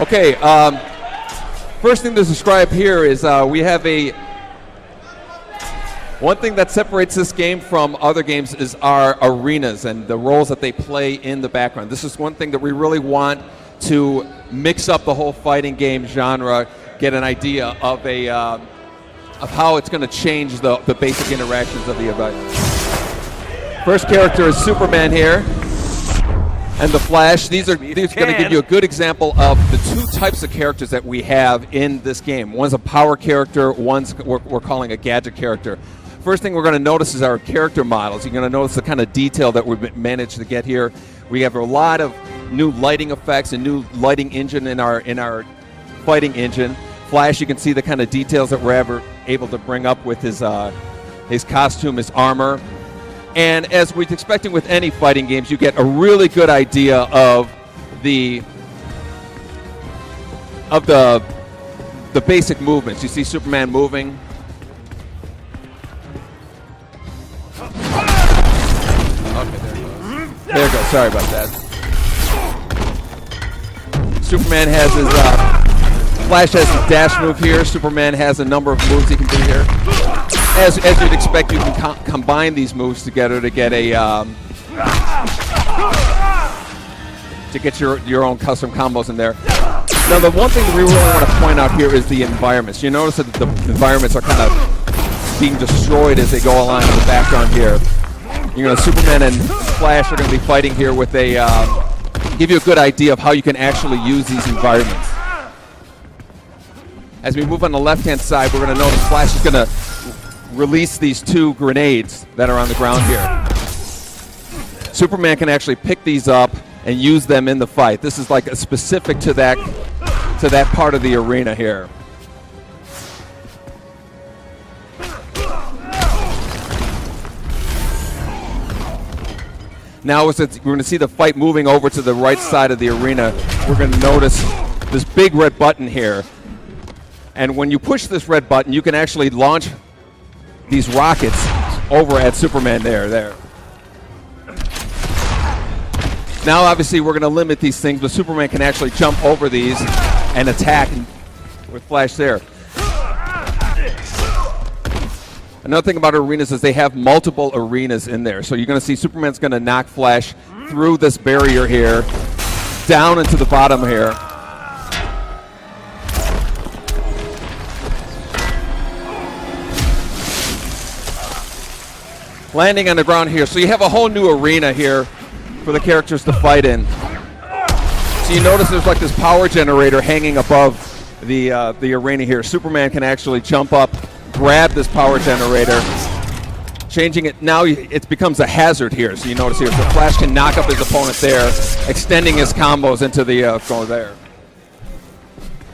Okay, first thing to describe here is we have one thing that separates this game from other games is our arenas and the roles that they play in the background. This is one thing that we really want to mix up the whole fighting game genre, get an idea of of how it's going to change the basic interactions of the event. First character is Superman here, and the Flash. These are going to give you a good example of the two types of characters that we have in this game. One's a power character, one's we're calling a gadget character. First thing we're going to notice is our character models. You're going to notice the kind of detail that we've managed to get here. We have a lot of new lighting effects, a new lighting engine in our fighting engine. Flash, you can see the kind of details that we're able to bring up with his costume, his armor. And as we're expecting with any fighting games, you get a really good idea of the basic movements. You see Superman moving. Okay, there it goes. There it goes. Sorry about that. Superman has his Flash has his dash move here. Superman has a number of moves he can do here. As you'd expect, you can combine these moves together to get your own custom combos in there. Now, the one thing that we really want to point out here is the environments. You notice that the environments are kind of being destroyed as they go along in the background here. Superman and Flash are going to be fighting here with give you a good idea of how you can actually use these environments. As we move on the left-hand side, we're going to notice Flash is going to release these two grenades that are on the ground here. Superman can actually pick these up and use them in the fight. This is like a specific to that part of the arena here. Now, as we're going to see the fight moving over to the right side of the arena, we're going to notice this big red button here. And when you push this red button, you can actually launch these rockets over at Superman there. Now, obviously, we're going to limit these things, but Superman can actually jump over these and attack with Flash there. Another thing about arenas is they have multiple arenas in there. So you're going to see Superman's going to knock Flash through this barrier here, down into the bottom here. Landing on the ground here. So you have a whole new arena here for the characters to fight in. So you notice there's like this power generator hanging above the arena here. Superman can actually jump up, grab this power generator, changing it. Now it becomes a hazard here. So you notice here, so Flash can knock up his opponent there, extending his combos into the go there.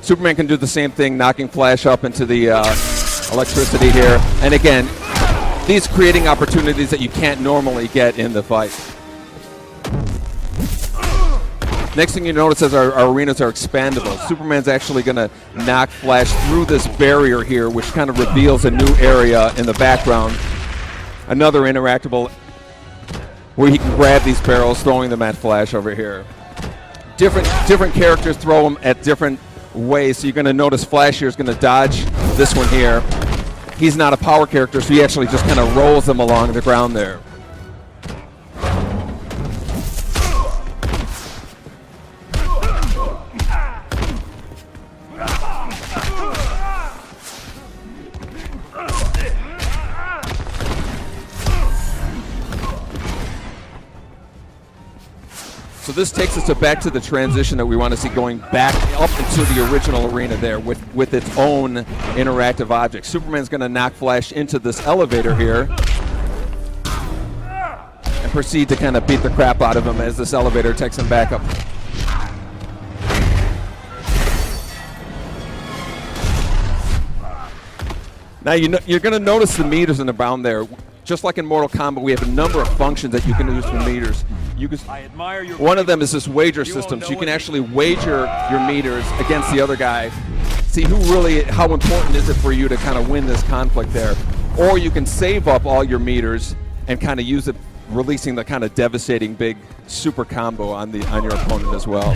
Superman can do the same thing, knocking Flash up into the electricity here. And again, these creating opportunities that you can't normally get in the fight. Next thing you notice is our arenas are expandable. Superman's actually going to knock Flash through this barrier here, which kind of reveals a new area in the background. Another interactable where he can grab these barrels, throwing them at Flash over here. Different characters throw them at different ways. So you're going to notice Flash here is going to dodge this one here. He's not a power character, so he actually just kind of rolls them along the ground there. So this takes us back to the transition that we want to see, going back up into the original arena there with its own interactive objects. Superman's going to knock Flash into this elevator here and proceed to kind of beat the crap out of him as this elevator takes him back up. Now you're going to notice the meters in the bound there. Just like in Mortal Kombat, we have a number of functions that you can use for meters. One of them is this wager system, so you can actually wager your meters against the other guy. See how important is it for you to kind of win this conflict there. Or you can save up all your meters and kind of use it, releasing the kind of devastating big super combo on your opponent as well.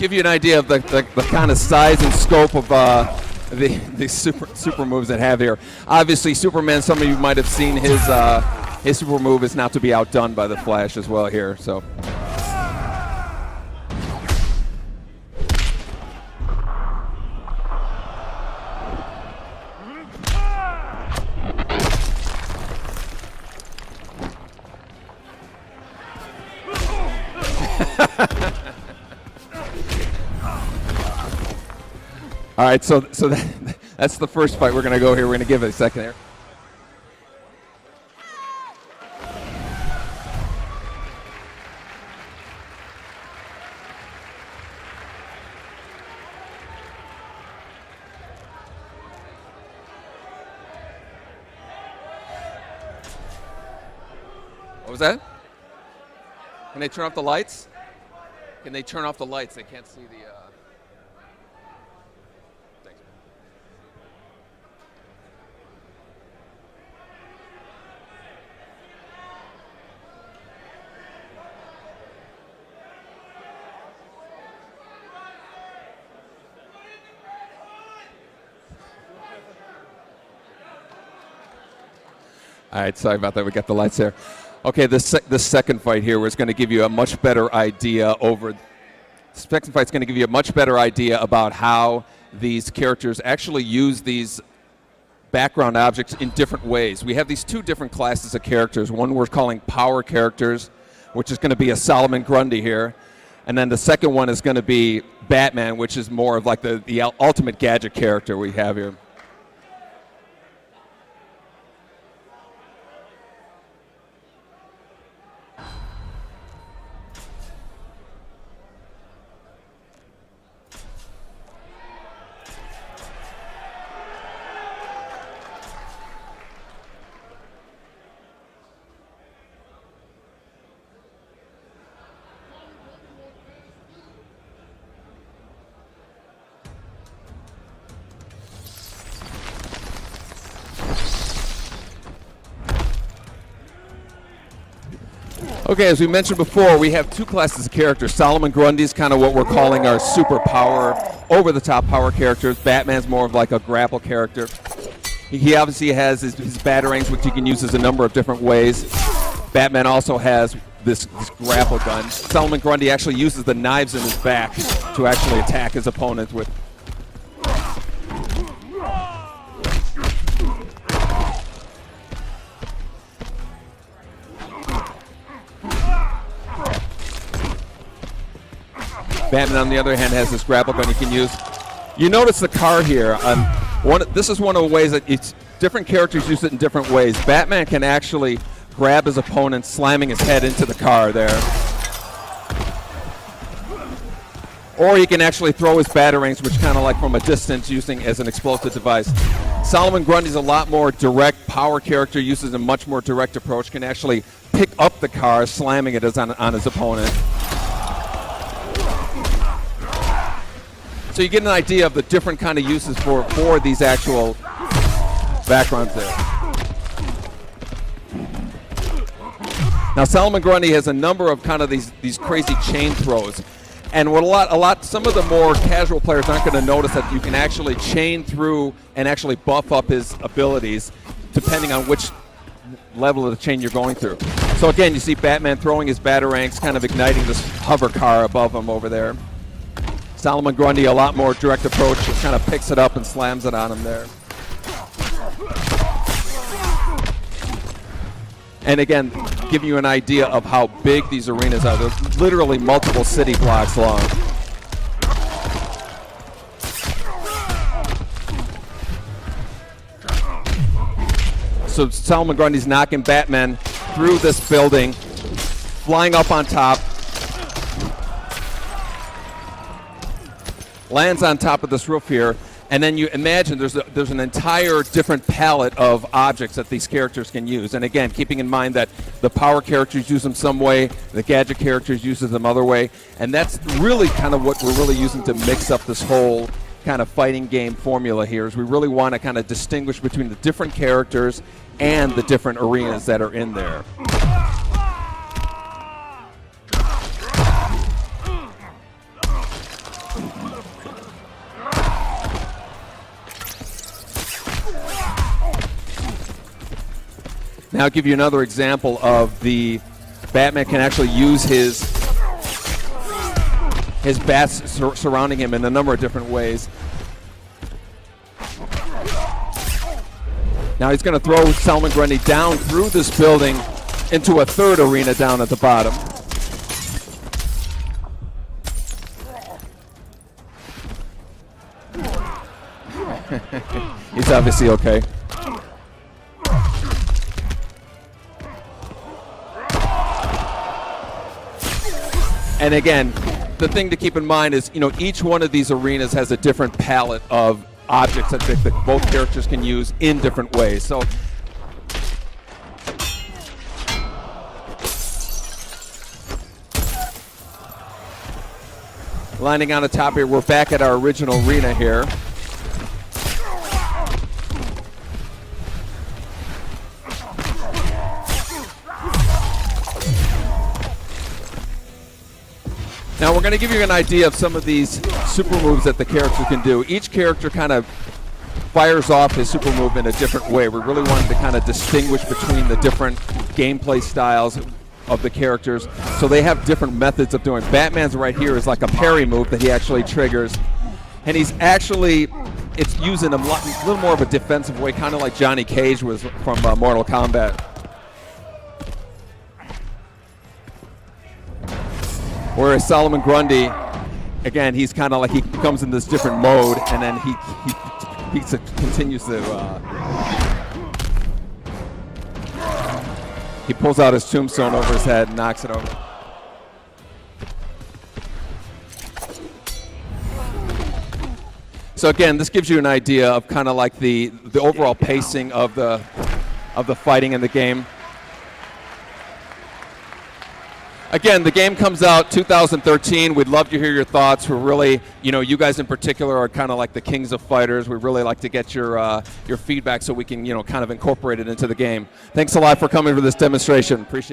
give you an idea of the kind of size and scope of the super moves that have here. Obviously, Superman. Some of you might have seen his super move is not to be outdone by the Flash as well here. So. All right, so that's the first fight we're going to go here. We're going to give it a second here. What was that? Can they turn off the lights? Can they turn off the lights? They can't see the... Thanks. All right, sorry about that. We got the lights there. Okay, the second fight here is going to give you a much better idea over. The second fight's going to give you a much better idea about how these characters actually use these background objects in different ways. We have these two different classes of characters. One we're calling power characters, which is going to be a Solomon Grundy here, and then the second one is going to be Batman, which is more of like the ultimate gadget character we have here. Okay, as we mentioned before, we have two classes of characters. Solomon Grundy is kind of what we're calling our super power, over-the-top power characters. Batman's more of like a grapple character. He obviously has his batarangs, which he can use as a number of different ways. Batman also has this grapple gun. Solomon Grundy actually uses the knives in his back to actually attack his opponents with. Batman, on the other hand, has this grapple gun he can use. You notice the car here. This is one of the ways that different characters use it in different ways. Batman can actually grab his opponent, slamming his head into the car there. Or he can actually throw his batarangs, which kind of like from a distance, using as an explosive device. Solomon Grundy's a lot more direct power character, uses a much more direct approach, can actually pick up the car, slamming it on his opponent. So you get an idea of the different kind of uses for these actual backgrounds there. Now Solomon Grundy has a number of kind of these crazy chain throws. And what some of the more casual players aren't going to notice that you can actually chain through and actually buff up his abilities depending on which level of the chain you're going through. So again, you see Batman throwing his batarangs, kind of igniting this hover car above him over there. Solomon Grundy, a lot more direct approach, just kind of picks it up and slams it on him there. And again, giving you an idea of how big these arenas are. They're literally multiple city blocks long. So Solomon Grundy's knocking Batman through this building, flying up on top, lands on top of this roof here, and then you imagine there's an entire different palette of objects that these characters can use. And again, keeping in mind that the power characters use them some way, the gadget characters use them other way, and that's really kind of what we're really using to mix up this whole kind of fighting game formula here, is we really want to kind of distinguish between the different characters and the different arenas that are in there. Now I'll give you another example of the Batman can actually use his bats surrounding him in a number of different ways. Now he's going to throw Solomon Grundy down through this building into a third arena down at the bottom. He's obviously okay. And again, the thing to keep in mind is, each one of these arenas has a different palette of objects that both characters can use in different ways. So lining on the top here, we're back at our original arena here. Now we're going to give you an idea of some of these super moves that the character can do. Each character kind of fires off his super move in a different way. We really wanted to kind of distinguish between the different gameplay styles of the characters. So they have different methods of doing. Batman's right here is like a parry move that he actually triggers. And it's used in a little more of a defensive way, kind of like Johnny Cage was from Mortal Kombat. Whereas Solomon Grundy, again, he's kind of like he comes in this different mode, and then he continues to. He pulls out his tombstone over his head and knocks it over. So again, this gives you an idea of kind of like the overall pacing of the fighting in the game. Again, the game comes out 2013. We'd love to hear your thoughts. We're really, you guys in particular are kind of like the kings of fighters. We really like to get your feedback so we can, kind of incorporate it into the game. Thanks a lot for coming for this demonstration. Appreciate it.